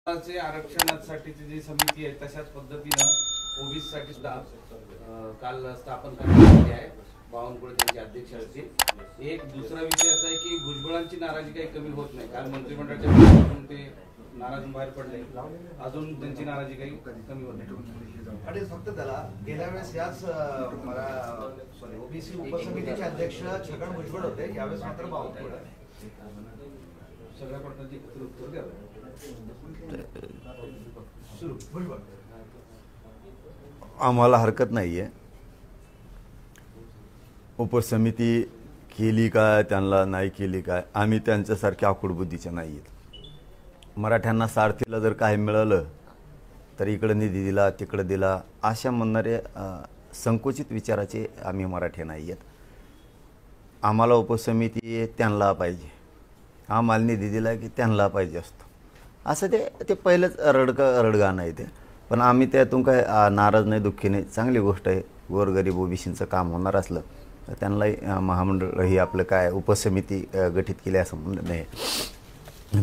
आरक्षणासाठीची जी समिती आहे तशाच पद्धतीनं ओबीसी साठी सुद्धा काल स्थापन करण्यात आली आहे. बावनकुळे त्यांचे अध्यक्ष असतील. एक दुसरा विषय असा आहे की भुजबळांची नाराजी काही कमी होत नाही. काल मंत्रिमंडळाच्या बैठकीतून ते नाराज बाहेर पडले, अजून त्यांची नाराजी काही कमी होत नाही. आणि फक्त त्याला गेल्या वेळेस याच ओबीसी उपसमितीचे अध्यक्ष छगन भुजबळ होते, यावेळेस मात्र बावनकुळे. सगळ्या प्रकारची उत्तर द्यावं. आम्हाला हरकत नाही आहे. उपसमिती केली काय, त्यांना नाही केली काय, आम्ही त्यांच्यासारख्या आकुडबुद्धीचे नाही आहेत. मराठ्यांना सारथीला जर काय मिळालं तर इकडं निधी दिला तिकडं दिला अशा म्हणणारे संकुचित विचाराचे आम्ही मराठी नाही आहेत. आम्हाला उपसमिती त्यांना पाहिजे, आम्हाला निधी दिला की त्यांना पाहिजे असतो, असं ते पहिलंच रडगाणं आहे ते. पण आम्ही त्यातून काय नाराज नाही, दुःखी नाही. चांगली गोष्ट आहे. गोरगरीब ओबीसींचं काम होणार असलं तर त्यांनाही महामंडळ ही आपलं काय उपसमिती गठीत केली असं म्हणणं नाही.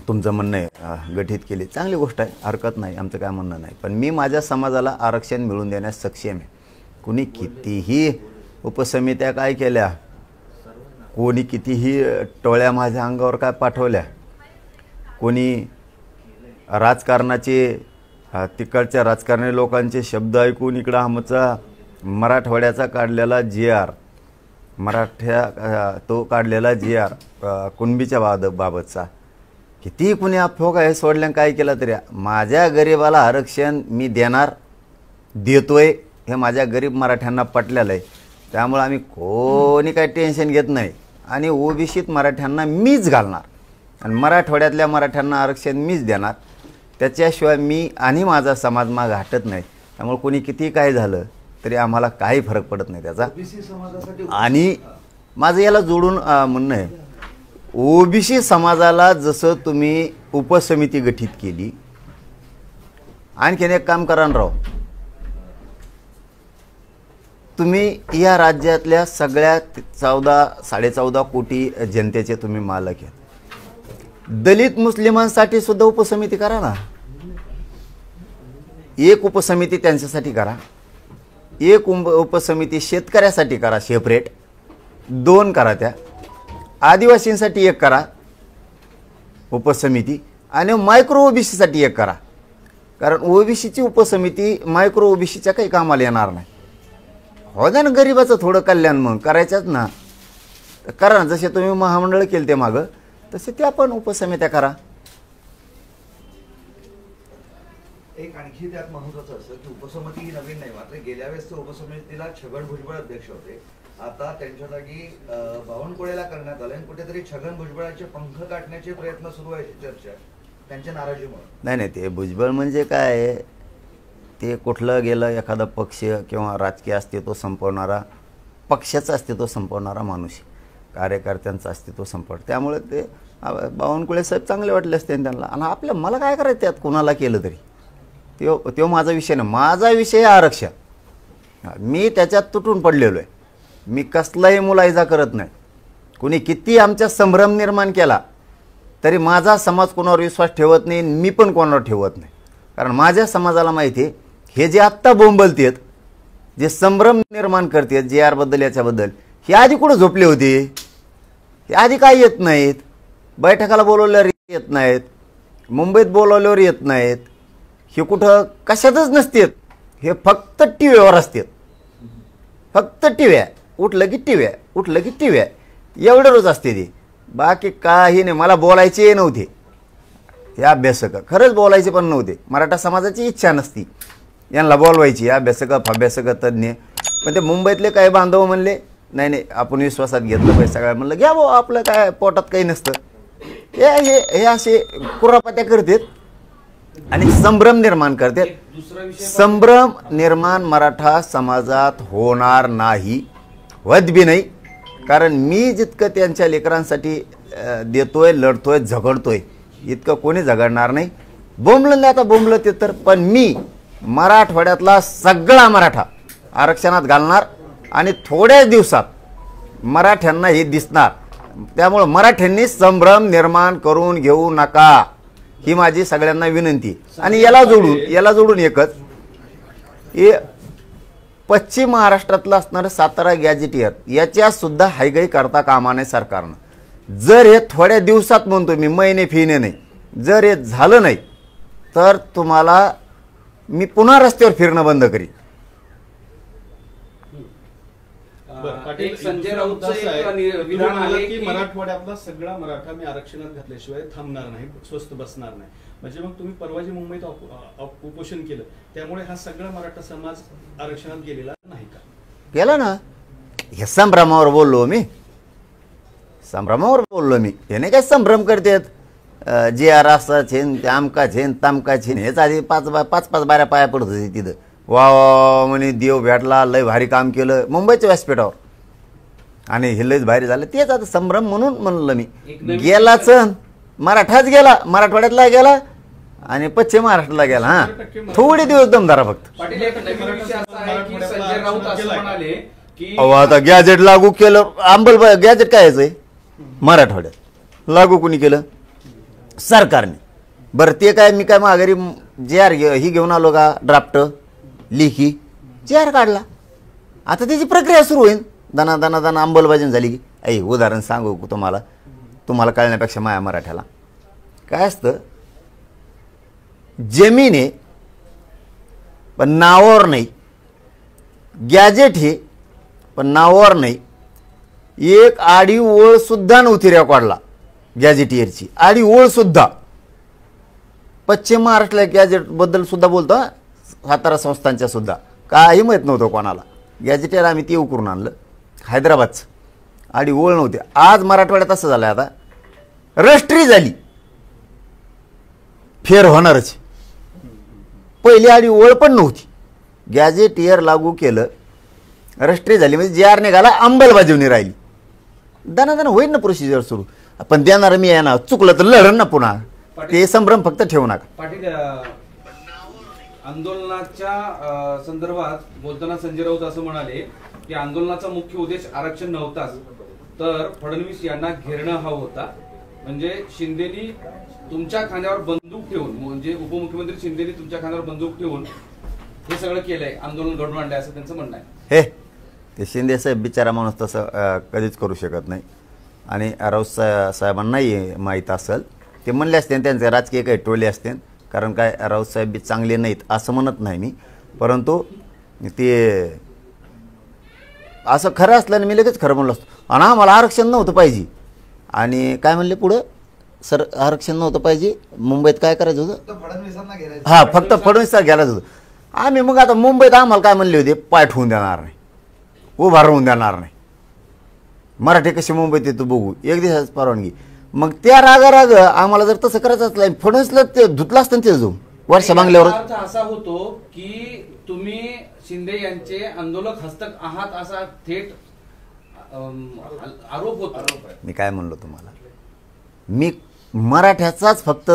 तुमचं म्हणणं आहे गठीत केली, चांगली गोष्ट आहे, हरकत नाही, आमचं काय म्हणणं नाही. पण मी माझ्या समाजाला आरक्षण मिळवून देण्यास सक्षम आहे. कुणी कितीही उपसमित्या काय केल्या, कोणी कितीही टोळ्या माझ्या अंगावर काय पाठवल्या, कोणी राजकारणाचे तिकडच्या राजकारणी लोकांचे शब्द ऐकून इकडं आमचा मराठवाड्याचा काढलेला GR, तो काढलेला GR कुणबीच्या बाबतचा किती कुणी अफवा आहे सोडल्या काय केलं तरी माझ्या गरिबाला आरक्षण मी देणार, देतोय, हे माझ्या गरीब मराठ्यांना पटलेलं आहे. त्यामुळे आम्ही कोणी काही टेन्शन घेत नाही आणि ओबीसीत मराठ्यांना मीच घालणार आणि मराठवाड्यातल्या मराठ्यांना आरक्षण मीच देणार. त्याच्याशिवाय मी आणि माझा समाज माग हटत नाही. त्यामुळे कोणी किती काय झालं तरी आम्हाला काही फरक पडत नाही त्याचा. आणि माझं याला जोडून म्हणणं आहे, ओबीसी समाजाला जसं तुम्ही उपसमिती गठीत केली, आणखीन एक काम करा राव, तुम्ही या राज्यातल्या सगळ्या 14-14.5 कोटी जनतेचे तुम्ही मालक आहेत. दलित मुस्लिमांसाठी सुद्धा उपसमिती करा ना. एक उपसमिती त्यांच्यासाठी करा, एक उपसमिती शेतकऱ्यासाठी करा सेपरेट, 2 करा. त्या आदिवासींसाठी 1 करा उपसमिती आणि मायक्रो ओबीसीसाठी 1 करा. कारण ओबीसीची उपसमिती मायक्रो ओबीसीच्या काही कामाला येणार नाही. हो ना, गरिबाचं थोडं कल्याण मग करायचंच ना, करा ना. जसे तुम्ही महामंडळ केलं ते मागं, तसे त्या पण उपसमित्या करा. एक आणखी त्यात महत्वाचं असं की उपसमिती ही नवीन नाही, मात्र गेल्या वेळेस उपसमितीला छगन भुजबळ अध्यक्ष होते. आता त्यांच्या जागी बावनकुळेला करण्यात आलं आणि कुठेतरी छगन भुजबळाचे पंख काटण्याचे प्रयत्न सुरू आहे, चर्चा त्यांच्या नाराजीमुळे. नाही, ते भुजबळ म्हणजे काय, ते कुठलं गेलं एखादा पक्ष किंवा राजकीय अस्तित्व संपवणारा, पक्षाचं अस्तित्व संपवणारा माणूस, कार्यकर्त्यांचं अस्तित्व संपवणार. त्यामुळे ते बावनकुळे साहेब चांगले वाटले असते त्यांना. आणि मला काय करायचं त्यात, कुणाला केलं तरी तो माझा विषय नाही. माझा विषय आरक्षण, मी त्याच्यात तुटून पडलेलो आहे. मी कसलाही मुलायजा करत नाही. कुणी किती आमच्या संभ्रम निर्माण केला तरी माझा समाज कोणावर विश्वास ठेवत नाही, मी पण कोणावर ठेवत नाही. कारण माझ्या समाजाला माहिती आहे, हे जे आत्ता बोंबलतेत, जे संभ्रम निर्माण करतात GR बद्दल याच्याबद्दल, हे आधी कुठं झोपले होते, हे आधी काय येत नाहीत, बैठकाला बोलवल्यावर येत नाहीत, मुंबईत बोलवल्यावर येत नाहीत, हे कुठं कशातच नसतात. हे फक्त टीव्हीवर असतात, फक्त टीव्ह्या, उठलं की टीव्ह्या, उठलं की टीव्ह्या, एवढं रोज असते ते. बाकी काही नाही. मला बोलायचे नव्हते हे अभ्यासक, खरंच बोलायचे पण नव्हते. मराठा समाजाची इच्छा नसती यांना बोलवायची, अभ्यासक तज्ज्ञ. पण ते मुंबईतले काही बांधव म्हणले नाही आपण विश्वासात घेतलं पाहिजे सगळ्या. म्हणलं घ्या भाऊ, आपलं काय पोटात काही नसतं. हे असे कुरापात्या करतात आणि संभ्रम निर्माण करतात. संभ्रम निर्माण मराठा समाजात होणार नाही, होत बी नाही. कारण मी जितकं त्यांच्या लेकरांसाठी देतोय, लढतोय, झगडतोय, इतकं कोणी झगडणार नाही. बोंबलं नाही आता बोंबलं ते तर, पण मी मराठवाड्यातला सगळा मराठा आरक्षणात घालणार आणि थोड्याच दिवसात मराठ्यांना हे दिसणार. त्यामुळे मराठ्यांनी संभ्रम निर्माण करून घेऊ नका. ही माझी सगळ्यांना विनंती आहे. आणि याला जोडून एकच हे पश्चिम महाराष्ट्रातलं असणारं सातारा गॅजेटियर याच्या सुद्धा हायगाई करता कामा नये सरकारनं. जर हे थोड्या दिवसात म्हणतो मी, महिने फिने नाही, जर हे झालं नाही तर तुम्हाला मी पुन्हा रस्त्यावर फिरणं बंद करीन. एक संजय राऊतचं एक विधान आहे की मराठवाड्यातला सगळा मराठा मी आरक्षणात घातल्याशिवाय थांबणार नाही, स्वस्थ बसणार नाही. म्हणजे मग तुम्ही परवा जे मुंबईत उपोषण केलं त्यामुळे हा सगळा मराठा समाज आरक्षणात गेलेला नाही का? गेला ना. हे संभ्रमावर बोललो मी, याने काय संभ्रम करतात. जे आर असा छेन ते आमका छेन तामका छेन हेच आधी पाच बाऱ्या पाया पडत होते तिथं. वा म्हणे देव भेटला, लय भारी काम केलं मुंबईच्या व्यासपीठावर आणि हे लयच भारी झालं. तेच आता संभ्रम म्हणून म्हणलं मी. गेलाच मराठाच गेला, मराठवाड्यातला गेला आणि पश्चिम महाराष्ट्राला गेला. हा थोडे दिवस दमदारा फक्त. पाटील एक नवीन विषय असा आहे की संजय राऊत असं म्हणाले की आता गॅजेट लागू केलं. गॅजेट काय यायचंय मराठवाड्यात लागू कोणी केलं? सरकारने. बरं ते काय मी काय माघारी जे आर ही घेऊन आलो का ड्राफ्ट लिखी जे आर काढला. आता त्याची प्रक्रिया सुरू होईल. दना अंमलबजावणी झाली की ऐ उदाहरण सांगू तुम्हाला कळण्यापेक्षा माया मराठ्याला काय असतं. जमीन आहे पण नावावर नाही, गॅजेट हे पण नावावर नाही. एक आडी ओळ सुद्धा नव्हती रेकॉर्डला गॅजेटियरची, आडी ओळ सुद्धा. पश्चिम महाराष्ट्राला गॅजेट बद्दल सुद्धा बोलतो, सातारा संस्थांच्या सुद्धा काही माहीत नव्हतं कोणाला. गॅजेटियर आम्ही ते करून आणलं हैदराबादचं, आडी ओळ नव्हती. आज मराठवाड्यात असं झालं, आता रजिस्ट्री झाली, फेर होणारच. पहिली आडी ओळ पण नव्हती, गॅजेटियर लागू केलं, रजिस्ट्री झाली, म्हणजे जे आर निघाला, अंमलबजावणी राहिली. दना होईल ना प्रोसिजर सुरू. पण देणार मी आहे ना, चुकलं तर लढण ना पुन्हा. ते संभ्रम फक्त ठेवू नका. पाटील आंदोलनाच्या संदर्भात बोलताना संजय राऊत असं म्हणाले की आंदोलनाचा मुख्य उद्देश आरक्षण नव्हताच, तर फडणवीस यांना घेरणं हा होता. म्हणजे शिंदेनी तुमच्या खांद्यावर बंदूक ठेवून, म्हणजे उपमुख्यमंत्री शिंदेनी तुमच्या खांद्यावर बंदूक ठेवून हे सगळं केलंय, आंदोलन घडवून आणलंय असं त्यांचं म्हणणं आहे. हे ते शिंदे साहेब बिचारा माणूस तसं कधीच करू शकत नाही. आणि राऊत साहेबांनाही माहीत असेल, ते म्हणले असते त्यांचे राजकीय काही टोले असते. कारण काय राऊत साहेब बी चांगले नाहीत असं म्हणत नाही मी, परंतु ते असं खरं असल्याने मी लगेच खरं म्हणलो असतो. आणि आम्हाला आरक्षण नव्हतं पाहिजे. आणि काय म्हणले पुढं, सर आरक्षण नव्हतं पाहिजे, मुंबईत काय करायचं होतं, फडणवीसांना घ्यायचं. हां फक्त फडणवीसला घ्यायलाच होतं. आम्ही मग आता मुंबईत आम्हाला काय म्हणले होते, पाय ठेवून देणार नाही, उभा राहून देणार नाही, मराठी कशी मुंबईत येतो बघू, एक दिवसाच परवानगी. मग त्या राग आम्हाला जर तसं करायचं असलं, फडणवीसला ते धुतलं असतं ते जाऊन वर्ष बांगल्यावर. अर्थ असा होतो की तुम्ही शिंदे यांचे आंदोलक हस्तक आहात असा थेट आरोप होता. मी काय म्हणलो तुम्हाला, मी मराठ्याचाच फक्त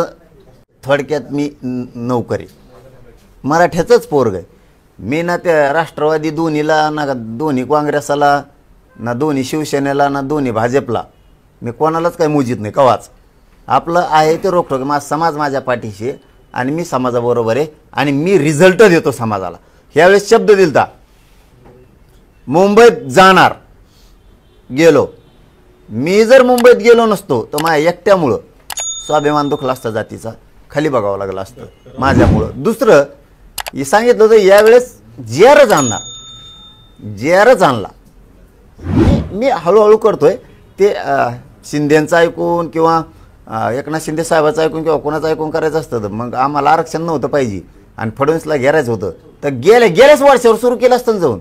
थोडक्यात मी नोकरी, मराठ्याचंच पोरग आहे मी. ना त्या राष्ट्रवादी दोन्हीला, ना दोन्ही काँग्रेसला, ना दोन्ही शिवसेनेला, ना दोन्ही भाजपला मी कोणालाच काही मुजीत नाही कवाच. आपलं आहे ते रोखठोक. माझा समाज माझ्या पाठीशी आहे आणि मी समाजाबरोबर आहे आणि मी रिझल्ट देतो समाजाला. ह्यावेळेस शब्द दिलता, मुंबईत जाणार, गेलो. मी जर मुंबईत गेलो नसतो तर माझ्या एकट्यामुळं स्वाभिमान दुखला असता, जातीचा खाली बघावं लागलं असतं माझ्यामुळं. दुसरं हे सांगितलं होतं, यावेळेस जेरच आणणार, जेरच आणला. मी हळूहळू करतोय ते. शिंदेचं ऐकून किंवा एकनाथ शिंदे साहेबाचं ऐकून किंवा कोणाचं ऐकून करायचं असतं, तर मग आम्हाला आरक्षण नव्हतं पाहिजे आणि फडणवीसला घेरायचं होतं, तर गेल्याच वर्षावर सुरू केलं असतं जाऊन.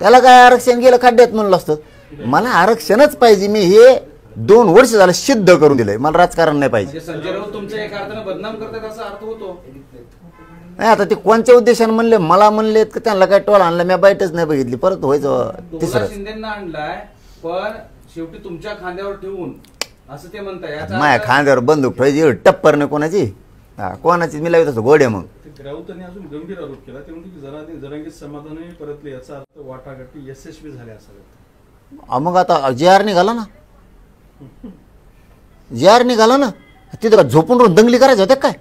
त्याला काय आरक्षण गेलं खड्ड्यात म्हणलं असतं. मला आरक्षणच पाहिजे. मी हे 2 वर्ष झालं सिद्ध करून दिलंय. मला राजकारण नाही पाहिजे. संजय राऊत तुमच्या एका अर्थाने बदनाम करतात असा अर्थ होतो. नाही आता ते कोणत्या उद्देशाने म्हणले, मला म्हणले की त्यांना काय टोल आणला, मी बाईटच नाही बघितली. परत व्हायचं तिसरं शिंदेना आणलाय पण शेवटी तुमच्या खांद्यावर ठेवून असं ते म्हणताय. माझ्या खांद्यावर बंदूक ठेवायची टप्पर नाही कोणाची, कोणाची मी लावत असतो गोडे. मग राऊतांनी अजून गंभीर आरोप केला, ते म्हणजे जरांगी समाधानी परतले, याचा अर्थ वाटाघाटी यशस्वी झाल्या असाव्यात. मग आता जे आर निघाला ना, जे आर निघाला ना, तिथं का झोपून राहून दंगली करायच्या होत्या काय?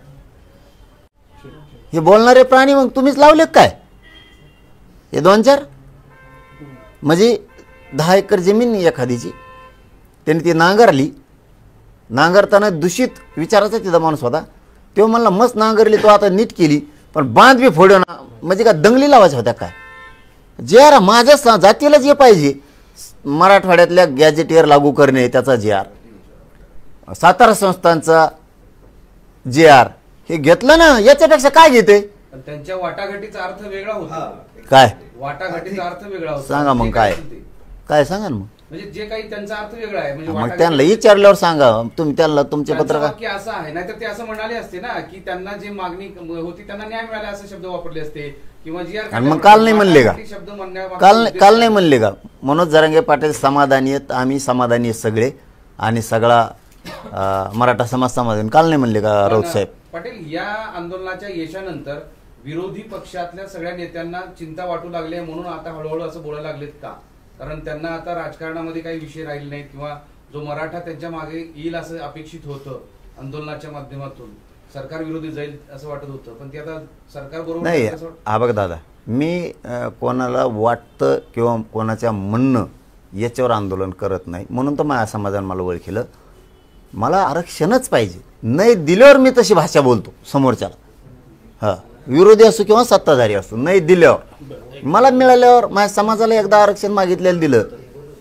हे बोलणारे प्राणी मग तुम्हीच लावले काय? हे 2-4 म्हणजे 10 एकर जमीन एखादीची त्यांनी ती नांगरली. नांगरताना दूषित विचाराचा तिथं माणूस होता. तो म्हणला मस्त नांगरली, तो आता नीट केली, पण बांध बी फोडू ना, म्हणजे का दंगली लावायच्या होत्या काय? जे आर माझ्या जातीला जे पाहिजे, मराठवाड्यातल्या गॅजेटियर लागू करणे त्याचा जे आर, सातारा संस्थांचा जे आर हे घेतलं ना, याच्यापेक्षा काय घेते? पण त्यांच्या वाटाघाटीचा अर्थ वेगळा होता. काय वाटाघाटीचा अर्थ वेगळा होता. सांगा मग ते काय असेल ते. काय सांगा ना मग. म्हणजे जे काही त्यांचा अर्थ वेगळा आहे, म्हणजे मग वाटाघाटी- त्यांना विचारल्यावर सांगा तुम्ही, त्यांना तुमचे त्यांचं पत्रकार. वाक्य असं आहे, नाहीतर ते असं म्हणाले असते ना की त्यांना जे मागणी होती त्यांना न्याय मिळाला असे शब्द वापरले असते, किंवा जी आर आणि मग काल नाही म्हणले का? शब्द म्हणण्यामागचा काल उद्देश नाही म्हणले का? मनोज जरांगे पाटील समाधानी आहेत, आम्ही समाधानी आहेत सगळे, आणि सगळा मराठा समाज समाधानी. काल नाही म्हणले का राऊत साहेब? पाटील, या आंदोलनाच्या यशानंतर विरोधी पक्षातल्या सगळ्या नेत्यांना चिंता वाटू लागली आहे, म्हणून आता हळूहळू असं बोलायला लागलेत का? कारण त्यांना आता राजकारणामध्ये काही विषय राहिले नाहीत, किंवा जो मराठा त्यांच्या मागे येईल असं अपेक्षित होतं आंदोलनाच्या माध्यमातून, सरकार विरोधी जाईल असं वाटत होतं, पण ते आता सरकार बरोबर नाही. हा बघ दादा, मी कोणाला वाटतं किंवा कोणाच्या म्हणणं याच्यावर आंदोलन करत नाही, म्हणून तर माझ्या समाजाने मला ओळखलं. मला आरक्षणच पाहिजे, नाही दिल्यावर मी तशी भाषा बोलतो समोरच्याला. हां, विरोधी असो किंवा सत्ताधारी असो, नाही दिल्यावर, मला मिळाल्यावर माझ्या समाजाला एकदा आरक्षण मागितलेलं दिलं,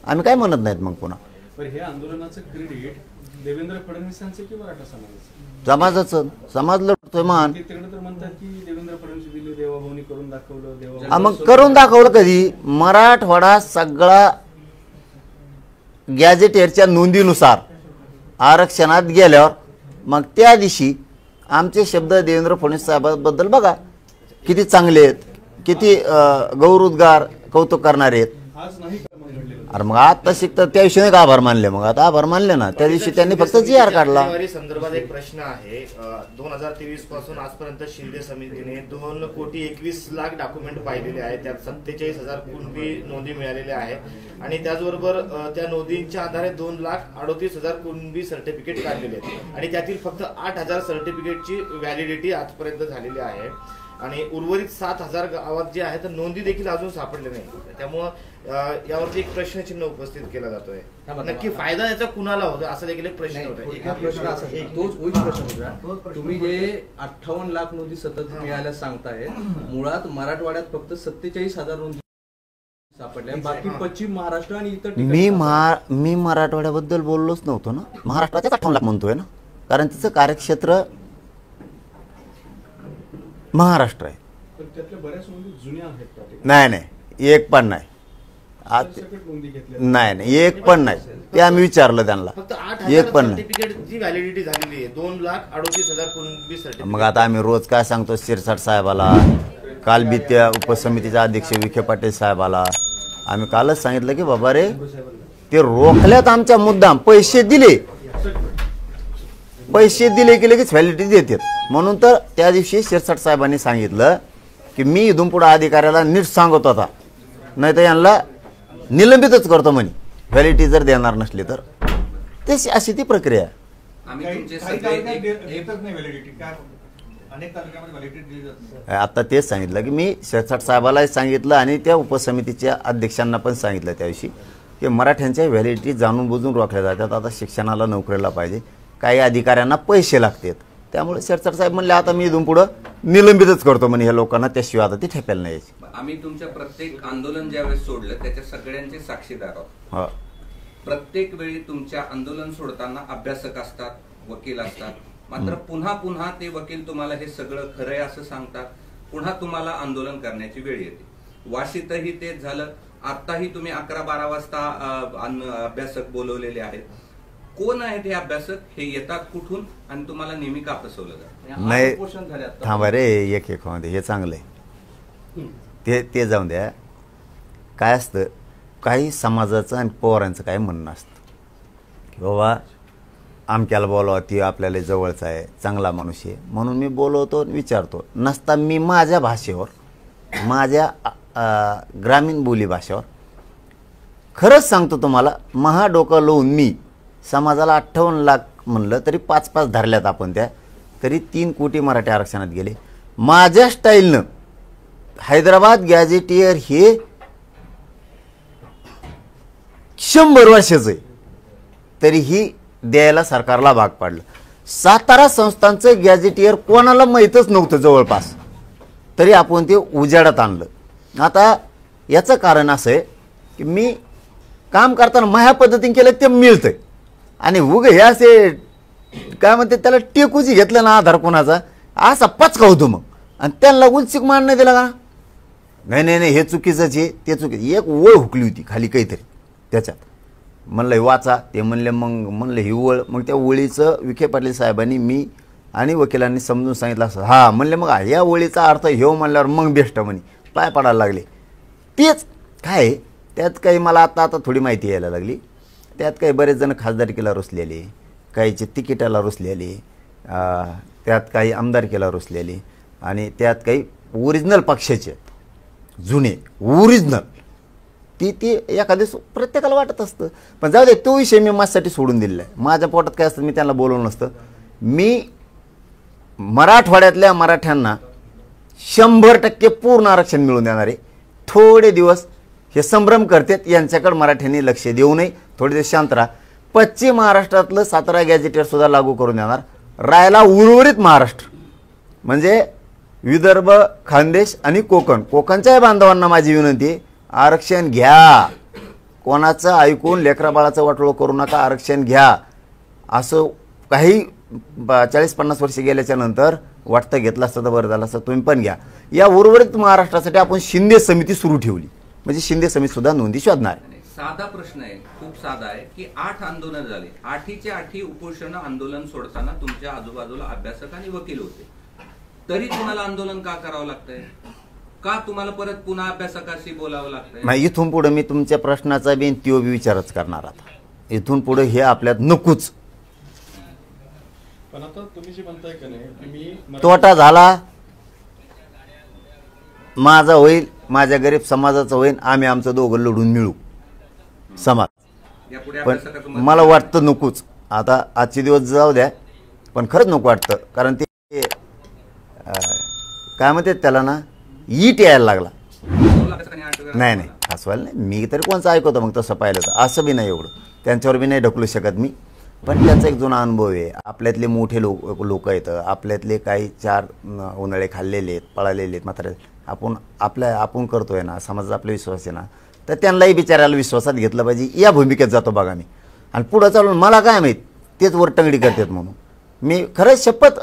आम्ही काय म्हणत नाहीत मग पुन्हा. पण हे आंदोलनाचं क्रेडिट देवेंद्र फडणवीसांचं की मराठा समाजाचं? समाजाचं, समाज लढतोय मान. तिकडे तर म्हणतात की देवेंद्र फडणवीस दिले, देवाभाऊनी करून दाखवलं, हा, मग करून दाखवलं कधी? मराठवाडा सगळा गॅजेटियरच्या नोंदीनुसार आरक्षणात गेल्यावर मग त्या दिवशी आमचे शब्द देवेंद्र फडणवीस साहेबांबद्दल बघा किती चांगले आहेत, किती गौरवोद्गार कौतुक करणारे आहेत. आज नाही का मग घडलेलं? अरे मग आता शिकतात त्या दिवशी नाही का आभार मानले? मग आता आभार मानले ना, त्या दिवशी त्यांनी फक्त जी आर काढला. आकडेवारी संदर्भात एक प्रश्न आहे. 2023 पासून आजपर्यंत शिंदे समितीने 2,21,00,000 डॉक्युमेंट पाहिलेले आहेत. त्यात 47,000 कुणबी नोंदी मिळालेल्या आहेत, आणि त्याचबरोबर त्या नोंदींच्या आधारे 2,38,000 कुणबी सर्टिफिकेट काढलेले आहेत, आणि त्यातील फक्त 8,000 सर्टिफिकेटची व्हॅलिडिटी आजपर्यंत झालेली आहे, आणि उर्वरित 7,000 गावात जे आहे तर नोंदी देखील अजून सापडले नाही. त्यामुळं यावरती एक प्रश्नचिन्ह उपस्थित केला जातोय. नक्की फायदा याचा कुणाला होतो असा देखील एक प्रश्न होता. प्रश्न असा आहे, तोच प्रश्न होता. तुम्ही जे 58 लाख नोंदी सतत मिळाल्या सांगताय, मुळात मराठवाड्यात फक्त 47,000 नोंदी सापडल्या, बाकी पश्चिम महाराष्ट्र आणि इतर ठिकाणी मी मराठवाड्याबद्दल बोललोच नव्हतो ना, महाराष्ट्राच्याच 58 लाख म्हणतोय ना, कारण तिचं कार्यक्षेत्र महाराष्ट्र आहे. पण त्यातल्या बऱ्याच नोंदी जुन्या आहेत त्या ठिकाणी. नाही, एक पण नाही. सरसकट नोंदी घेतल्या. नाही, एक पण नाही. ते आम्ही विचारलं त्यांना, फक्त एक 8,000 पण नाही. सर्टिफिकेटची व्हॅलिडिटी झालेली आहे. 2,38,000 कुणबी सर्टिफिकेट. मग आता आम्ही रोज काय सांगतो शिरसाट साहेबाला, काल बी त्या उपसमितीचा अध्यक्ष विखे पाटील साहेबाला आम्ही कालच सांगितलं की बाबा रे, ते रोखल्यात आमच्या मुद्दाम, पैसे दिले की लगेच व्हॅलिडिटी देतात. म्हणून तर त्या दिवशी शिरसाट साहेबांनी सांगितलं की मी इथून पुढे अधिकाऱ्याला नीट सांगत होता, नाही तर यांना निलंबितच करतो म्हणे, व्हॅलिडिटी जर देणार नसली तर. ते अशी ती प्रक्रिया. आता तेच सांगितलं की मी शिरसाट साहेबालाही सांगितलं आणि त्या उपसमितीच्या अध्यक्षांना पण सांगितलं त्या दिवशी की मराठ्यांच्या व्हॅलिडिटी जाणून बुजून रोखल्या जातात. आता शिक्षणाला नोकरीला पाहिजे, काही अधिकाऱ्यांना पैसे लागतात, त्यामुळे शिरसाट साहेब म्हणले आता मी इथून पुढं निलंबितच करतो म्हणे ह्या लोकांना, त्याशिवाय आता ती ठेपायला नाही यायची. आम्ही तुमच्या प्रत्येक आंदोलन ज्यावेळेस सोडलं त्याच्या सगळ्यांचे साक्षीदार आहोत. हो, प्रत्येक वेळी तुमच्या आंदोलन सोडताना अभ्यासक असतात, वकील असतात, मात्र पुन्हा पुन्हा ते वकील तुम्हाला हे सगळं खरंय असं सांगतात, पुन्हा तुम्हाला आंदोलन करण्याची वेळ येते. वाशीतही तेच झालं. आताही तुम्ही 11-12 वाजता अभ्यासक बोलवलेले आहेत. कोण आहेत हे अभ्यासक? हे येतात कुठून आणि तुम्हाला नेहमी का फसवलं जातं? नाही उपोषण झाले आता. थांबा रे, एक मध्ये हे चांगलं आहे, ते जाऊन द्या. काय असतं, काही समाजाचं आणि पवारांचं काय म्हणणं असतं की बाबा आमक्याला बोलावं, ती आपल्याला जवळचा आहे, चांगला माणूस आहे, म्हणून मी बोलवतो, विचारतो. नसता मी माझ्या भाषेवर, माझ्या ग्रामीण बोली भाषेवर खरंच सांगतो तुम्हाला, महाडोकं लावून मी समाजाला 58 लाख म्हणलं तरी 5-5 धरल्यात आपण त्या, तरी 3 कोटी मराठी आरक्षणात गेले. माझ्या स्टाईलनं हैदराबाद गॅझेटियर हे 100 वर्षाचं आहे, तरीही द्यायला सरकारला भाग पाडलं. सातारा संस्थांचं गॅझेटियर कोणाला माहीतच नव्हतं जवळपास, तरी आपण ते उजेडात आणलं. आता याचं कारण असं आहे की मी काम करताना माझ्या पद्धतीने केलं ते मिळतंय, आणि उग हे असे काय म्हणते त्याला टेकूची घेतलं ना आधार कोणाचा असा पचका होतो मग, आणि त्यांना उलचिक मान नाही दिला का, नाही नाही नाही हे चुकीचंच आहे ते चुकीचं. एक ओळ हुकली होती खाली काहीतरी त्याच्यात, म्हणलं वाचा, ते म्हणले मग म्हणलं ही ओळ, मग त्या ओळीचं विखे पाटील साहेबांनी मी आणि वकिलांनी समजून सांगितलं असं, हा म्हणले मग या ओळीचा अर्थ ह्यो म्हणल्यावर मग बेस्ट म्हणे, पाय पडायला लागले. तेच काय त्यात काही मला आता थोडी माहिती यायला लागली, त्यात काही बरेच जण खासदारकीला रुसलेले, काहीचे तिकिटाला रुसलेले, त्यात काही आमदारकीला रुसलेले, आणि त्यात काही ओरिजिनल पक्षाचे जुने ओरिजिनल ती एखाद्या प्रत्येकाला वाटत असतं. पण जाऊ दे, तो विषय मी माझ्यासाठी सोडून दिलेला आहे. माझ्या पोटात काय असतं मी त्यांना बोलवलं नसतं. मी मराठवाड्यातल्या मराठ्यांना 100% पूर्ण आरक्षण मिळवून देणार आहे. थोडे दिवस हे संभ्रम करतात, यांच्याकडे मराठ्यांनी लक्ष देऊ नये, थोडे दिवस शांत राहा. पश्चिम महाराष्ट्रातलं सातारा गॅझेटियर सुद्धा लागू करून देणार. राहायला उर्वरित महाराष्ट्र म्हणजे विदर्भ, खानदेश आणि कोकणच्या बांधवांना माझी विनंती आहे, आरक्षण घ्या. कोणाचं ऐकून लेकरा बाळाचं वाटोळं करू नका, आरक्षण घ्या. असं काही 40-50 वर्ष गेल्याच्या नंतर वाटतं घेतलं असतं तर बरं झालं असतं, तुम्ही पण घ्या. या उर्वरित महाराष्ट्रासाठी आपण शिंदे समिती सुरू ठेवली, म्हणजे शिंदे समिती सुद्धा नोंदी शोधणार. साधा प्रश्न आहे, खूप साधा आहे की 8 आंदोलन झाले, 8चे 8 उपोषण आंदोलन सोडताना तुमच्या आजूबाजूला अभ्यासक आणि वकील होते, तरी तुम्हाला आंदोलन का करावं लागतंय? का तुम्हाला परत पुन्हा अभ्यासकाशी बोलावं लागतंय? नाही, इथून पुढे मी तुमच्या प्रश्नाचा बी त्यो बी विचारच करणार. आता इथून पुढे हे आपल्यात नकोच. पण आता तुम्ही जे म्हणताय का नाही, मी तोटा झाला माझा होईल, माझ्या गरीब समाजाचा होईल, आम्ही आमचं दोघं लढून मिळू समाज. पण मला वाटतं नकोच. आता आजचे दिवस जाऊ द्या, पण खरंच नको वाटतं, कारण ते काय म्हणतात त्याला ना, ईट यायला लागला. नाही नाही हसवायला नाही, मी तरी कोणचं ऐकवतो मग तसं पाहिलं तर, असं बी नाही एवढं त्यांच्यावर बी नाही ढकलू शकत मी. पण त्याचा एक जुना अनुभव आहे. आपल्यातले मोठे लोक आहेत, आपल्यातले काही 4 उन्हाळे खाल्लेले आहेत, पळालेले आहेत, मात्र आपण करतोय ना, समाजाचा आपला विश्वास आहे ना, तर त्यांनाही बिचारायला विश्वासात घेतलं पाहिजे, या भूमिकेत जातो बघा मी. आणि पुढं चालून मला काय माहीत तेच वरटंगडी करतात म्हणून मी खरंच शपथ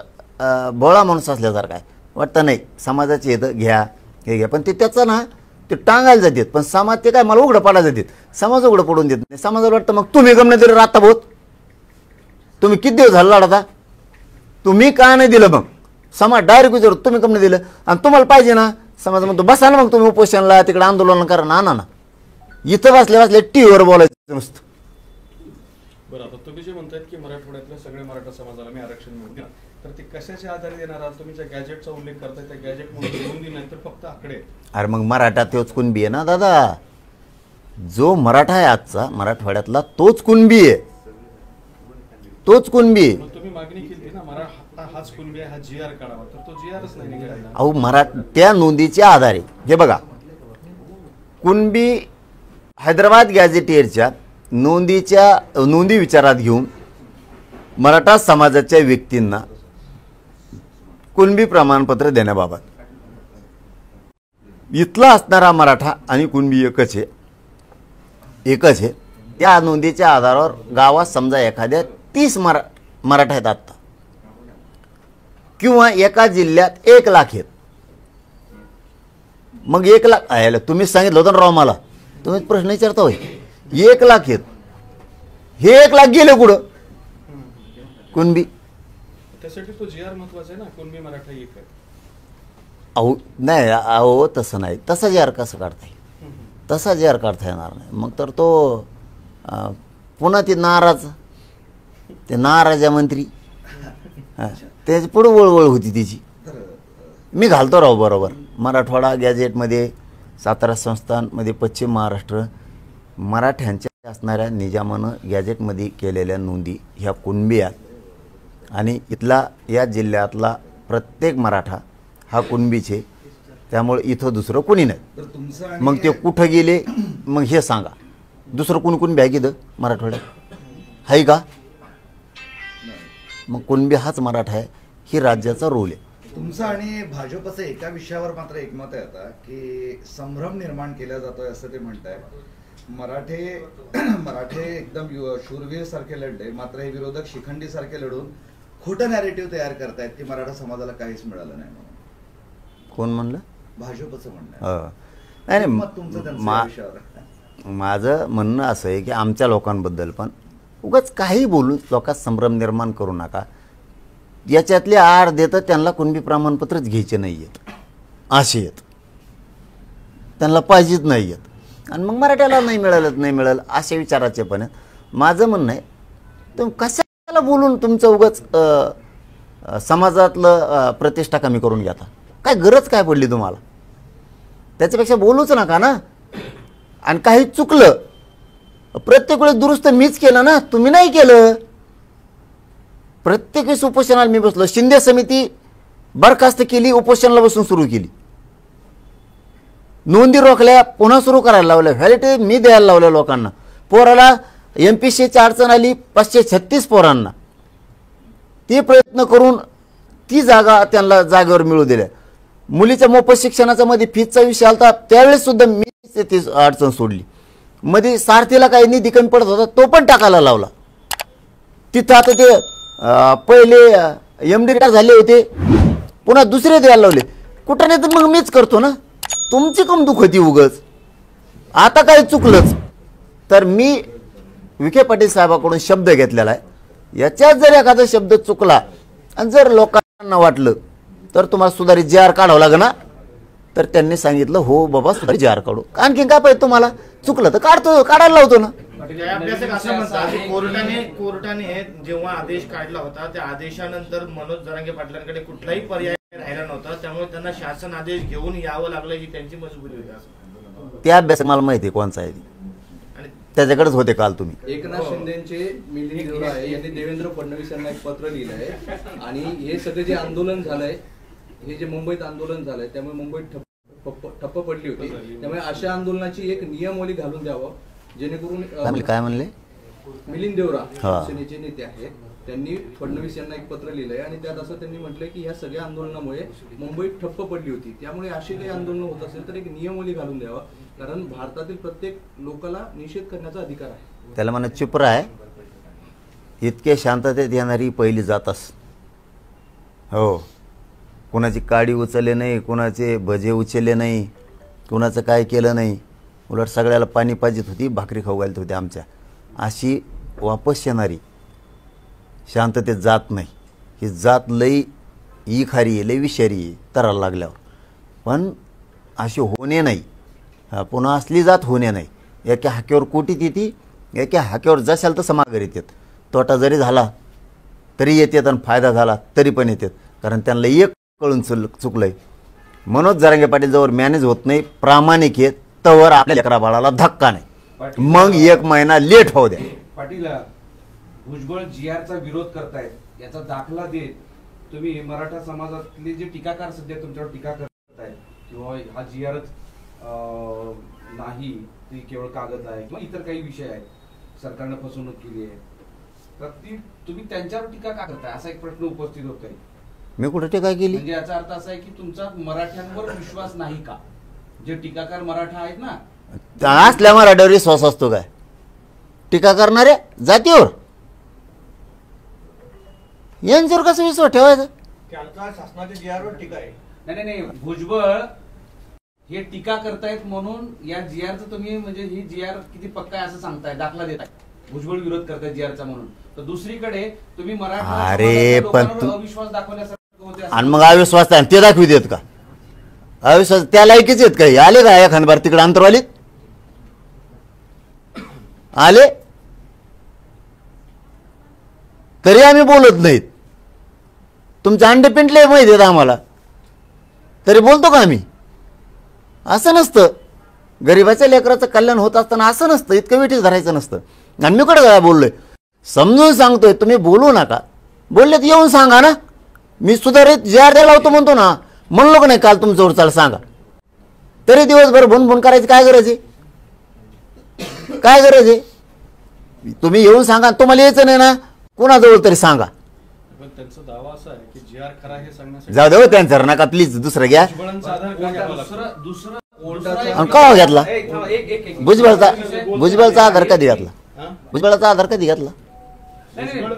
भोळा माणूस असल्यासारखा आहे वाटतं. नाही, समाजाचे येतं घ्या हे घ्या, पण ते त्याचं ना ते टांगायला जातात, पण समाज ते काय मला उघडं पाडायला जातात, समाज उघडं पडून देत नाही. समाजाला वाटतं मग तुम्ही गमने दिलं राहता भाऊत, तुम्ही किती दिवस झाला लढता, तुम्ही का नाही दिलं? मग समाज डायरेक्ट विचारतो तुम्ही गमने दिलं, आणि तुम्हाला पाहिजे ना, समाज म्हणतो बसा ना मग तुम्ही उपोषणला, तिकडे आंदोलन करा ना. ना इथं बसल्या टीव्हीवर बोलायचं नुसतं. बरं, आता तुम्ही जे म्हणतायत की मराठवाड्यातल्या सगळ्या मराठा समाजाला मी आरक्षण मिळवून देणार, तर ते कशाच्या आधारे देणार आहात? तुम्ही ज्या गॅजेटचा उल्लेख करताय त्या गॅजेटमध्ये नोंदी नाही तर फक्त आकडे. अरे मग मराठा तोच कुणबी आहे ना दादा, जो मराठा आहे आजचा मराठवाड्यातला तोच कुणबी आहे, तोच कुणबी आहे. मग तुम्ही मागणी केली ना मराठा हाच कुणबी आहे, हा GR काढावा, तर तो GRच नाही निघाला. अहो त्या नोंदीच्या आधारे हे बघा, कुणबी हैदराबाद गॅझेटियरच्या नोंदी विचारात घेऊन मराठा समाजाच्या व्यक्तींना कुणबी प्रमाणपत्र देण्याबाबत इथला असणारा मराठा आणि कुणबी एकच आहे. त्या नोंदीच्या आधारावर गावात समजा एखाद्या 30 मराठा आहेत आत्ता, किंवा एका जिल्ह्यात 1 लाख आहेत, मग 1 लाख आहे. तुम्ही सांगितलं होतं ना राव मला, तुम्ही प्रश्न विचारता होय, 1 लाख आहेत, हे 1 लाख गेले कुठं? कुणबी. त्यासाठी तो GR महत्वाचा आहे ना, कुणबी मराठा एक आहे. अहो नाही, अहो तसं नाही, तसा GR कसं काढता येईल? तसा GR काढता येणार नाही. मग तर तो पुन्हा ते नाराजा मंत्री त्याची पुढे वळवळ होती त्याची. मी घालतो राव बरोबर, मराठवाडा गॅझेटमध्ये सातारा संस्थानमध्ये पश्चिम महाराष्ट्र मराठ्यांच्या असणाऱ्या निजामानं गॅझेटमध्ये केलेल्या नोंदी ह्या कुणबी आहेत. आणि इथला या जिल्ह्यातला प्रत्येक मराठा हा कुणबीच आहे, त्यामुळे इथं दुसरं कोणी नाही. तर तुमचं आणि मग ते कुठं गेले मग हे सांगा, दुसरं कोणी कुणबी आहे की इथं मराठवाड्यात आहे का? मग कुणबी हाच मराठा आहे, ही राज्याचा रोल आहे. तुमचं आणि भाजपचं एका विषयावर मात्र एकमत आहे आता की संभ्रम निर्माण केला जातोय असं ते म्हणताय. मराठे एकदम शूरवीर सारखे लढले, मात्र हे विरोधक शिखंडी सारखे लढून खोटं नॅरेटिव्ह तयार करतायत की मराठा समाजाला काहीच मिळालं नाही म्हणून. कोण म्हणलं? भाजपचं म्हणणं आहे. नाही मत तुमचं त्यांचं या विषयावर. माझं म्हणणं असं आहे की आमच्या लोकांबद्दल पण उगाच काही बोलून लोकात संभ्रम निर्माण करू नका. याच्यातले आड देतं त्यांना कुणबी प्रमाणपत्रच घ्यायचे नाही आहेत, असे आहेत, त्यांना पाहिजेच नाही आहेत. आणि मग मराठ्याला नाही मिळालं असे विचाराचे पण आहेत. माझं म्हणणं आहे तुम्ही कशाला बोलून तुमचं उगाच समाजातलं प्रतिष्ठा कमी करून घेता. काय गरज काय पडली तुम्हाला? त्याच्यापेक्षा बोलूच नका ना. आणि काही चुकलं प्रत्येक वेळेस दुरुस्त मीच केलं ना, तुम्ही नाही केलं. प्रत्येक वेळेस उपोषणाला मी बसलो. शिंदे समिती बरखास्त केली, उपोषणाला बसून सुरू केली. नोंदी रोखल्या, पुन्हा सुरू करायला लावल्या. व्हॅलिडिटी मी द्यायला लावल्या लोकांना. पोराला MPSCची अडचण आली 536 पोरांना. ते प्रयत्न करून ती जागा त्यांना जागेवर मिळू दिल्या. मुलीच्या मोफत शिक्षणाचा मध्ये फीजचा विषय आला, त्यावेळेस सुद्धा मी ती अडचण सोडली. मध्ये सारथीला काही निधी कमी पडत होता, तो पण टाकायला लावला. तिथं आता ते पहिले MD रिटायर झाले होते, पुन्हा दुसरे द्यायला लावले. कुठं नाही तर मग मीच करतो ना. तुमची कम दुःख होती उगच. आता काही चुकलंच तर मी विखे पाटील साहेबाकडून शब्द घेतलेला आहे. याच्यात जर एखादा शब्द चुकला आणि जर लोकांना वाटलं तर तुम्हाला सुधारित JR काढावं लागेल ना. तर त्यांनी सांगितलं हो बाबा सुधारित JR काढू. आणखीन काय पाहिजे तुम्हाला? चुकलं तर काढायला लावतो ना. अभ्यासक असं म्हणतात की कोर्टाने जेव्हा आदेश काढला होता त्या आदेशानंतर मनोज जरांगे पाटलांकडे कुठलाही पर्याय राहिला नव्हता, त्यामुळे त्यांना शासन आदेश घेऊन यावं लागलं ही त्यांची मजबुरी होती. त्या अभ्यास मला माहिती आहे कोणचा आहे, त्याच्याकडेच होते काल तुम्ही. एकनाथ शिंदेचे मिलिंद देवरा आहे यांनी देवेंद्र फडणवीस यांना एक पत्र लिहिलं आहे. आणि हे सगळे जे आंदोलन झालंय, हे जे मुंबईत आंदोलन झालंय, त्यामुळे मुंबईत ठप्प पडली होती. त्यामुळे अशा आंदोलनाची एक नियमावली घालून द्यावं जेणेकरून. काय म्हणले? मिलिंद देवरा सेनेचे नेते आहेत, त्यांनी फडणवीस यांना एक पत्र लिहिलंय आणि त्यात असं त्यांनी म्हटलंय की ह्या सगळ्या आंदोलनामुळे मुंबईत ठप्प पडली होती. त्यामुळे अशी काही आंदोलन होत असेल तर एक नियमावली घालून द्यावा, कारण भारतातील प्रत्येक लोकाला निषेध करण्याचा अधिकार आहे. त्याला म्हणा चुप आहे. इतके शांततेत येणारी पहिली जातच. हो, कुणाची काडी उचलले नाही, कुणाचे भजे उचलले नाही, कुणाचं काय केलं नाही. उलट सगळ्याला पाणी पाजित होती, भाकरी खाऊ घालत होती आमच्या. अशी वापस येणारी शांततेत जात नाही. ही जात लई खारी आहे, लई विषारी आहे तराला लागल्यावर. पण अशी होणे नाही, पुन्हा असली जात होणे नाही. एका हाक्यावर कोटीत येते, एका हाक्यावर जशाल तसं माघार येतात. तोटा जरी झाला तरी येतात आणि फायदा झाला तरी पण येतात, कारण त्यांना एक कळून चुकलंय. मनोज जरांगे पाटील जवळ मॅनेज होत नाही, प्रामाणिक आहेत, तवर आपल्या लेकरा बाळाला धक्का नाही. मग 1 महिना लेट होऊ द्या. पाटील भुजबळ GRचा विरोध करतायत, याचा दाखला देत तुम्ही मराठा समाजातले जे टीकाकार सध्या तुमच्यावर टीका करतायत किंवा हा GRच नाही, ती केवळ कागद आहे किंवा इतर काही विषय आहेत, सरकारनं फसवणूक केली आहे, तर ती तुम्ही त्यांच्यावर टीका का करताय असा एक प्रश्न उपस्थित होत आहे. मी कुठे टीका केली? म्हणजे याचा अर्थ असा आहे की तुमचा मराठ्यांवर विश्वास नाही का? जे टीकाकार मराठा आहेत ना, असल्या मराठ्यावर विश्वास असतो काय? टीका करणाऱ्या जातीवर यांच्यावर कसं विश्वास ठेवायचा? नाही, भुजबळ हे टीका करतायत म्हणून या GRचं तुम्ही म्हणजे ही GR किती पक्का आहे असं सांगताय, दाखला देताय. भुजबळ विरोध करताय GRचा म्हणून, तर दुसरीकडे तुम्ही मराठा अविश्वास दाखवण्यासारखं होते. आणि मग अविश्वास ते दाखवी देत का? अविश्वास त्या लायकीच आहेत काही? आले का एखादबार तिकडे अंतरवालीत आले तरी आम्ही बोलत नाहीत. तुमचे अंडे पिंटले माहिती आहेत आम्हाला, तरी बोलतो का आम्ही? असं नसतं. गरीबाच्या लेकराचं कल्याण होत असताना असं नसतं, इतकं वेठीच धरायचं नसतं. आणि मी कडे काय बोललोय समजून सांगतोय, तुम्ही बोलू नका. बोलले तर येऊन सांगा ना, मी सुधारित JR द्यायला होतो म्हणतो ना, म्हणलो का नाही काल तुमच्यावर चाल सांगा, तरी दिवसभर भुनभुन करायची काय गरज आहे? काय गरज आहे? तुम्ही येऊन सांगा. तुम्हाला यायचं नाही ना, कोणाजवळ तरी सांगा. पण त्यांचा दावा असा आहे की JR खरा हे सांगण्यासाठी जाऊ दे त्यांचं नका प्लीज, दुसरं घ्या. भुजबळांचा आधार का घ्यावा लागतो? आणि का घेतला? एक भुजबळचा आधार कधी घातला? हा? भुजबळाचा आधार कधी घातला? भुजबळ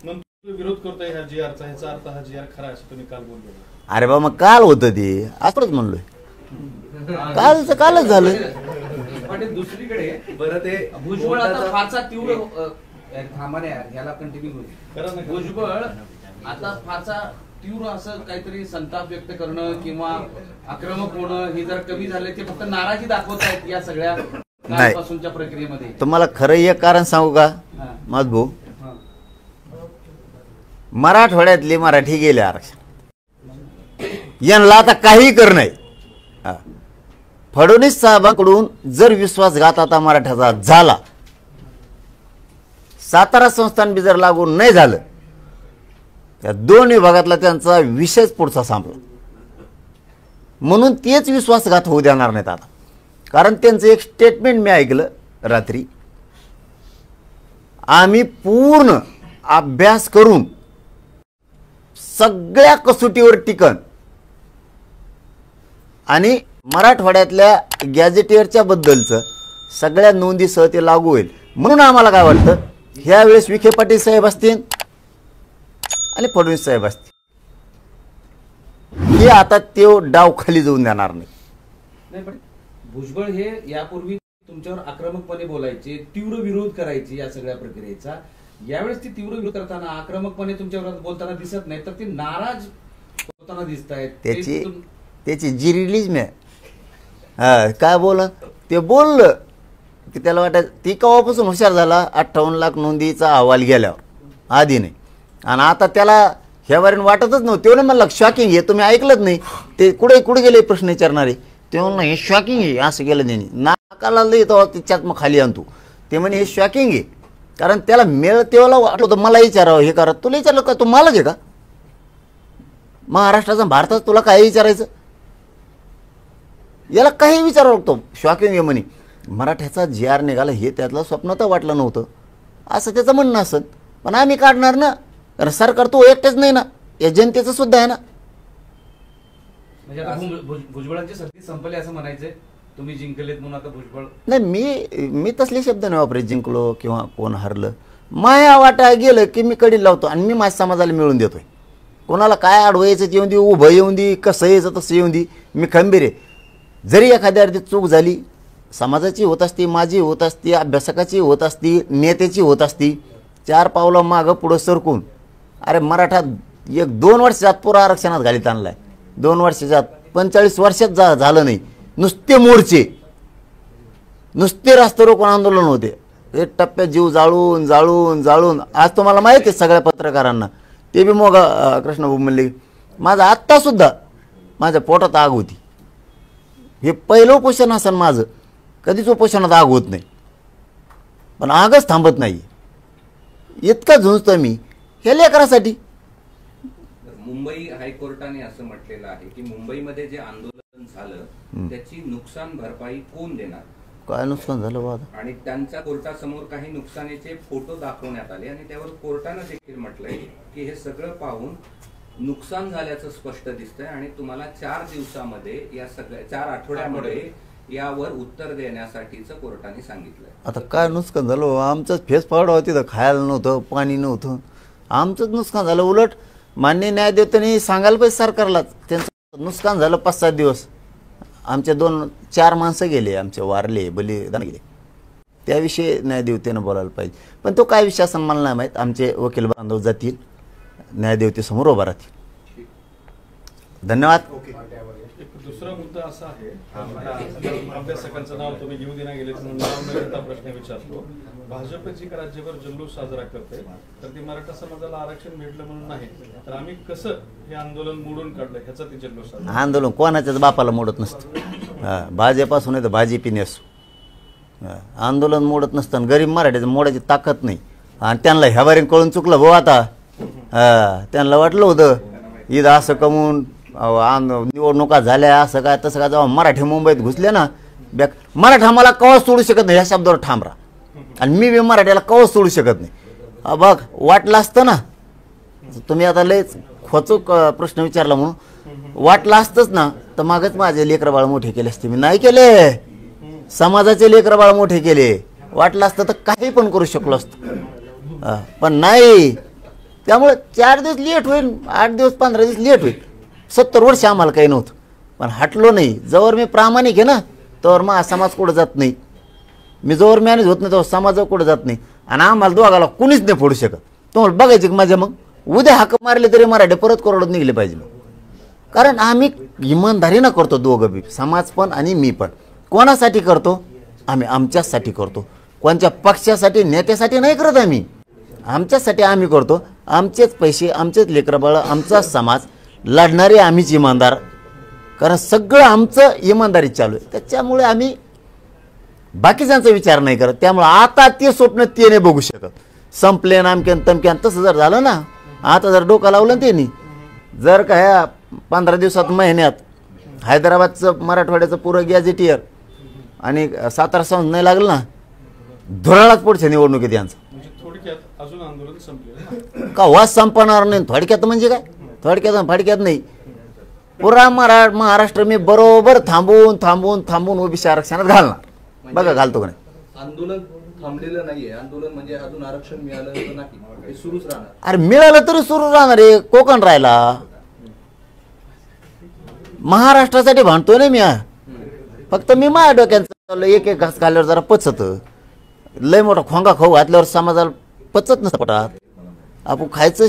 म्हणतो विरोध करतोय ह्या JRचा, ह्याचा अर्थ हा JR खरा आहे असं तुम्ही काल बोलले. अरे बाबा मग काल होतं ते, असंच म्हणलोय. कालच झालं. पण दुसरीकडे बरं ते भुजबळ आता फारसा तीव्र थांबा नाही यार, ह्याला कंटिन्यू करा ना. होईल. भुजबळ आता फारसा तीव्र असं काहीतरी संताप व्यक्त करणं किंवा आक्रमक होणं हे जर कमी झाले, ते फक्त नाराजी दाखवत आहेत या सगळ्या कालपासूनच्या प्रक्रियेमध्ये. तुम्हाला खरं एक कारण सांगू का माझ भाऊ? हा. मराठवाड्यातले मराठी गेले आरक्षण, यांना आता काही कर नाही. फडणवीस साहेबांकडून जर विश्वासघात आता मराठ्याचा झाला, सातारा संस्थान बी जर लागू नाही झालं, त्या दोन विभागातला त्यांचा विषयच पुढचा संपला. म्हणून तेच विश्वासघात होऊ देणार नाहीत आता. कारण त्यांचं एक स्टेटमेंट मी ऐकलं रात्री, आम्ही पूर्ण अभ्यास करून सगळ्या कसोटीवर टिकन आणि मराठवाड्यातल्या गॅजेटियरच्या बद्दलचं सगळ्या नोंदीसह ते लागू होईल. म्हणून आम्हाला काय वाटतं, ह्या वेळेस विखे पाटील साहेब असतील आणि फडणवीस साहेब असतील, हे आता ते डाव खाली जाऊन देणार नाही. पण भुजबळ हे यापूर्वी तुमच्यावर आक्रमकपणे बोलायचे, तीव्र विरोध करायचे या सगळ्या प्रक्रियेचा. यावेळेस ती तीव्र विरोध करताना, आक्रमकपणे तुमच्यावर बोलताना दिसत नाही, तर ते नाराज होताना दिसत आहेत. त्याची जी रिलीज मी काय बोला ते बोललं की त्याला वाटत ती केव्हापासून हुशार झाला, 58 लाख नोंदीचा अहवाल गेल्यावर, आधी नाही. आणि आता त्याला ह्यावरून वाटतच नव्हतं. तेवढं म्हणलं शॉकिंग आहे, तुम्ही ऐकलंच नाही. ते कुठे गेले प्रश्न विचारणारे, ते म्हणलं हे शॉकिंग आहे, असं केलं त्यांनी, नाकाला येतो त्याच्यात मग खाली आणतो. ते म्हणे हे शॉकिंग आहे, कारण त्याला मेळ तेव्हा वाटलं होतं मला विचारावं, हे करा. तुला विचारलं का, तू मालक आहे का महाराष्ट्राचा, भारतात तुला काय विचारायचं? याला काही विचारावं लागतो. शॉकिंग आहे म्हणे, मराठ्याचा JR निघाला हे त्यातलं स्वप्न तर वाटलं नव्हतं, असं त्याचं म्हणणं असत. पण आम्ही काढणार ना, कारण सरकार तो एकटेच नाही ना, या जनतेचं सुद्धा आहे ना. म्हणजे आता भुजबळांची सर्दी संपली असं म्हणायचंय, तुम्ही जिंकलेत म्हणून आता भुजबळ नाही. मी तसले शब्द नाही वापरे, जिंकलो किंवा कोण हरलं. माया वाटा गेलं की मी कडी लावतो आणि मी माझ्या समाजाला मिळून देतोय. कोणाला काय अडवायचं येऊन दे, उभं येऊन दे, कसं यायचं तसं येऊन दे, मी खंबीर आहे. जरी एखाद्या अर्धी चूक झाली, समाजाची होत असती, माझी होत असती, अभ्यासकाची होत असती, नेत्याची होत असती, 4 पावलं मागं पुढं सरकून, अरे मराठा 1-2 वर्षात पुरा आरक्षणात घालीत आणलाय. 2 वर्षात 45 वर्षात झालं नाही. नुसते मोर्चे, नुसते रास्ता रोकोन आंदोलन होते, एक टप्प्यात जीव जाळून जाळून जाळून. आज तुम्हाला माहिती आहे सगळ्या पत्रकारांना, ते बी मग कृष्णभाऊ म्हणले, माझं आत्तासुद्धा माझ्या पोटात आग होती. हे पहिलं उपोषण असेल माझं, कधीच उपोषणात आग होत नाही, पण आगच थांबत नाही. इतका झुंजतो मी हे लेकरासाठी. मुंबई हायकोर्टाने असं म्हटलेलं आहे की मुंबईमध्ये जे आंदोलन झालं त्याची नुकसान भरपाई कोण देणार? काय नुकसान झालं बाबा? आणि त्यांच्या कोर्टासमोर काही नुकसानीचे फोटो दाखवण्यात आले आणि त्यावर कोर्टानं देखील म्हटलंय की हे सगळं पाहून नुकसान झाल्याचं स्पष्ट दिसतंय आणि तुम्हाला 4 दिवसामध्ये या सगळ्या 4 आठवड्यामध्ये यावर उत्तर देण्यासाठीचं कोर्टाने सांगितलंय. आता काय नुकसान झालं? आमचंच फेस पावडा होती तर खायला नव्हतं, पाणी नव्हतं, आमचंच नुकसान झालं. उलट मान्य न्यायदेवतांनी सांगायला पाहिजे सरकारला, त्यांचं नुकसान झालं 5-7 दिवस. आमचे 2-4 माणसं गेले, आमचे वारले, बलिदान गेले, त्याविषयी न्यायदेवतेनं बोलायला पाहिजे. पण तो काय विषय असं मला नाही माहीत. आमचे वकील बांधव जातील, न्यायदेवतेसमोर उभा राहतील. धन्यवाद. एक दुसरा मुद्दा असा आहे, अभ्यासकांचं नाव तुम्ही घेऊ देना गेले म्हणून नाव न घेता प्रश्न विचारतो. भाजपची राज्यभर जल्लोष साजरा करते, तर ती मराठा समाजाला आरक्षण भेटलं म्हणून नाही, तर आम्ही कसं हे आंदोलन मोडून काढलं ह्याचा ते जल्लोष साजरा. आंदोलन कोणाच्याच बापाला मोडत नसतं. भाजपासून आहे तर भाजपीने असो, आंदोलन मोडत नसतं. गरीब मराठ्याचं मोडायची ताकद नाही आणि त्यांना ह्यावरून कळून चुकलं भाऊ आता त्यांना वाटलं होतं ईद असं कमवून निवडणुका झाल्या असं काय तसं काय. जेव्हा मराठी मुंबईत घुसले ना मराठा मला कवच सोडू शकत नाही ह्या शब्दावर ठाम राहा. आणि मी मराठ्याला कवच सोडू शकत नाही. बघ वाटलं असतं ना, तुम्ही आता लयच खोचूक प्रश्न विचारला म्हणून वाटलं असतंच ना तर मागच माझे लेकरं बाळ मोठे केले असते. मी नाही केले, समाजाचे लेकरं बाळ मोठे केले. वाटलं असतं तर काही पण करू शकलो असतो, पण नाही. त्यामुळे 4 दिवस लेट होईल, 8 दिवस 15 दिवस लेट होईल. 70 वर्ष आम्हाला काही नव्हतं, पण हटलो नाही. जवळ मी प्रामाणिक आहे ना तोवर मग समाज कुठं जात नाही. मी जोवर मॅनेज होत नाही तेव्हा समाज कुठं जात नाही. आणि आम्हाला दोघाला कुणीच नाही फोडू शकत. तुम्हाला बघायची की माझ्या मग उद्या हाक मारले तरी मराठी परत करोडत निघले पाहिजे. कारण आम्ही इमानदारीनं करतो दोघं बी, समाज पण आणि मी पण. कोणासाठी करतो? आम्ही आमच्यासाठी करतो. कोणत्या पक्षासाठी नेत्यासाठी नाही करत. आम्ही आमच्यासाठी आम्ही करतो. आमचेच पैसे, आमचेच लेकरबाळ, आमचा समाज, लढणारे आम्हीच इमानदार. कारण सगळं आमचं इमानदारीत चालू आहे. त्याच्यामुळे आम्ही बाकीच्यांचा विचार नाही करत. त्यामुळे आता ते स्वप्न ते नाही बघू शकत. संपले नामक्यान तमक्यान तसं जर झालं ना, आता जर डोकं लावलं ना त्यांनी, जर का ह्या 15 दिवसात महिन्यात हैदराबादचं मराठवाड्याचं पुरं गॅझेटियर आणि 7 संस्थान नाही लागलं ना, धुराळाच पुढच्या निवडणुकीत यांचं. म्हणजे थोडक्यात अजून आंदोलन संपले का वास संपणार नाही. थोडक्यात म्हणजे काय, थोडक्यात फाडक्यात नाही. पुरा महाराष्ट्र मी बरोबर थांबून थांबून थांबून ओबीसी आरक्षणात घालणार. बघा घालतो का नाही. आंदोलन थांबलेलं नाहीये. आंदोलन म्हणजे अजून आरक्षण मिळालं नाही, हे सुरूच राहणार. अरे मिळालं तरी सुरू राहणार आहे. कोकण राहिला, महाराष्ट्रासाठी भांडतोय ना मी. फक्त मी माझ्या डोक्याचं एक एक घास खाल्ल्यावर जरा पचत. लय मोठा खोंगा खाऊ घातल्यावर समाजाला पचत नसतं पोटात. आपण खायचं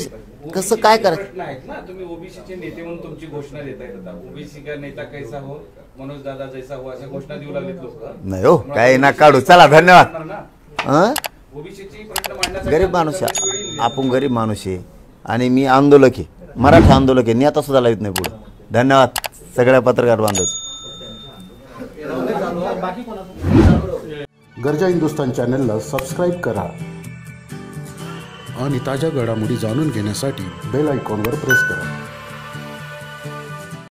कसं काय करायचं. प्रश्न आहेत ना, तुम्ही ओबीसीचे नेते म्हणून तुमची घोषणा देताय. आता ओबीसी का नेता कैसा हो, मनोज दादा जैसा हो, अशा घोषणा देऊ लागलेत लोक. नाही हो, काही ना काढू. चला धन्यवाद. ओबीसीची प्रश्न मांडण्यासाठी गरीब माणूस आहे आपण, गरीब माणूस आहे. आणि मी आंदोलक आहे, मराठा आंदोलक आहे. नेता सुद्धा लावित नाही पुढे. धन्यवाद सगळ्या पत्रकार बांधव. गरजा हिंदुस्तान चॅनलला सबस्क्राईब करा आणि ताज्या घडामोडी जाणून घेण्यासाठी बेल आयकॉनवर प्रेस करा.